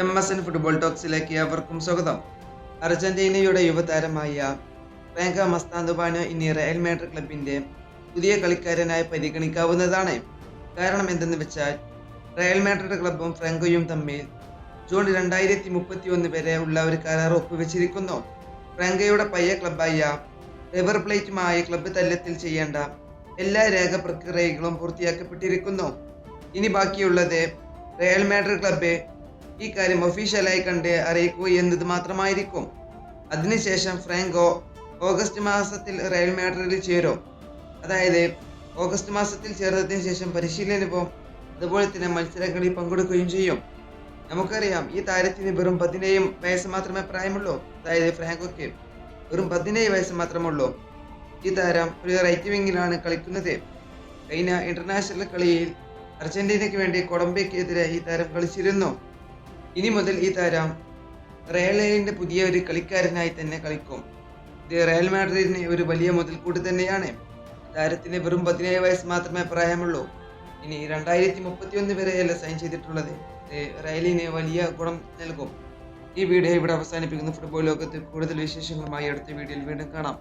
MSN football ടോക്സിലേക്ക് അവർക്കും സ്വാഗതം. അർജന്റീനയുടെ യുവതാരമായ ഫ്രാങ്കോ മസ്താന്തുവാണ് ഇനി റയൽ മാഡ്രിഡ് ക്ലബിന്റെ പുതിയ കളിക്കാരനായി പരിഗണിക്കാവുന്നതാണ്. കാരണം എന്തെന്ന് വെച്ചാൽ റയൽ മാഡ്രിഡ് ക്ലബും ഫ്രാങ്കോയും തമ്മിൽ ജൂൺ 2031 വരെ ഉള്ള ഒരു കരാർ ഒപ്പുവെച്ചിരിക്കുന്നു. ഫ്രാങ്കോയുടെ പഴയ ക്ലബായ റിവർ പ്ലേറ്റുമായി ക്ലബ്ബ് തലത്തിൽ ചെയ്യേണ്ട എല്ലാ പ്രക്രിയകളും പൂർത്തിയാക്കപ്പെട്ടിരിക്കുന്നു. ഇനി ബാക്കിയുള്ളത് റയൽ മാഡ്രിഡ് ക്ലബ്ബ് ഈ കാര്യം ഒഫീഷ്യലായി കണ്ട് അറിയിക്കുക എന്നത് മാത്രമായിരിക്കും. അതിനുശേഷം ഫ്രാങ്കോ ഓഗസ്റ്റ് മാസത്തിൽ റയൽ മാഡ്രിഡിൽ ചേരും. അതായത് ഓഗസ്റ്റ് മാസത്തിൽ ചേർന്നതിന് ശേഷം പരിശീലനവും അതുപോലെ തന്നെ മത്സരങ്ങളിൽ പങ്കെടുക്കുകയും ചെയ്യും. നമുക്കറിയാം, ഈ താരത്തിന് വെറും 17 വയസ്സ് മാത്രമേ പ്രായമുള്ളൂ. അതായത് ഫ്രാങ്കോയ്ക്ക് വെറും 17 വയസ്സ് മാത്രമുള്ളൂ. ഈ താരം ഒരു റൈറ്റ് വിങ്ങിലാണ് കളിക്കുന്നത്. കഴിഞ്ഞ ഇന്റർനാഷണൽ കളിയിൽ അർജന്റീനയ്ക്ക് വേണ്ടി കൊളംബിയക്കെതിരെ ഈ താരം കളിച്ചിരുന്നു. ഇനി മുതൽ ഈ താരം റയലിന്റെ പുതിയ ഒരു കളിക്കാരനായി തന്നെ കളിക്കും. ഇത് റയൽ മാഡ്രിഡിന് ഒരു വലിയ മുതൽക്കൂട്ട് തന്നെയാണ്. താരത്തിന് വെറും 17 വയസ്സ് മാത്രമേ പ്രായമുള്ളൂ. ഇനി 2031 വരെയല്ല സൈൻ ചെയ്തിട്ടുള്ളത്. റയലിന് വലിയ ഗുണം നൽകും. ഈ വീഡിയോ ഇവിടെ അവസാനിപ്പിക്കുന്നു. ഫുട്ബോൾ ലോകത്ത് കൂടുതൽ വിശേഷങ്ങളുമായി അടുത്ത വീഡിയോയിൽ വീണ്ടും കാണാം.